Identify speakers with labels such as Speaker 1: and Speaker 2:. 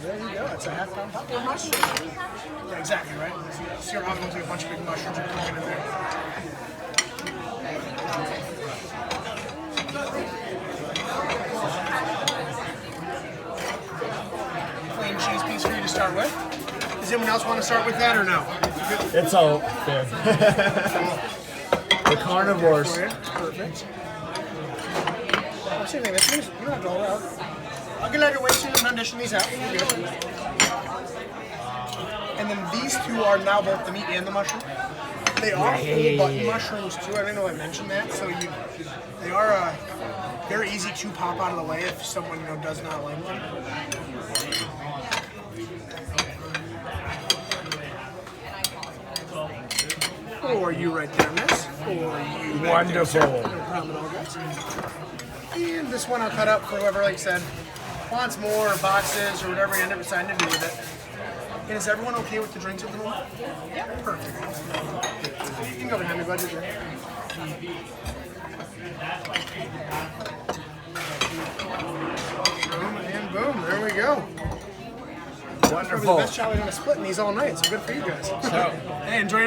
Speaker 1: There you go. It's a half-pound popcorn mushroom. Yeah, exactly, right? So your oven looks like a bunch of big mushrooms are cooking in there. Plain cheese piece for you to start with. Does anyone else want to start with that or no?
Speaker 2: It's all good. The carnivores.
Speaker 1: Perfect. Same thing. This one's, you don't have to hold it out. I'll get out of your way soon. I'm not dishing these out. And then these two are now both the meat and the mushroom. They are whole button mushrooms too. I didn't know I mentioned that. So they are very easy to pop out of the way if someone does not like them. For you right there, miss. For you.
Speaker 2: Wonderful.
Speaker 1: And this one I'll cut up for whoever, like I said, wants more boxes or whatever you end up deciding to do with it. And is everyone okay with the drinks at the moment? Yeah. Perfect. You can go behind me, bud. Boom and boom. There we go.
Speaker 2: Wonderful.
Speaker 1: Probably the best job we're going to split in these all night, so good for you guys. Hey, enjoy your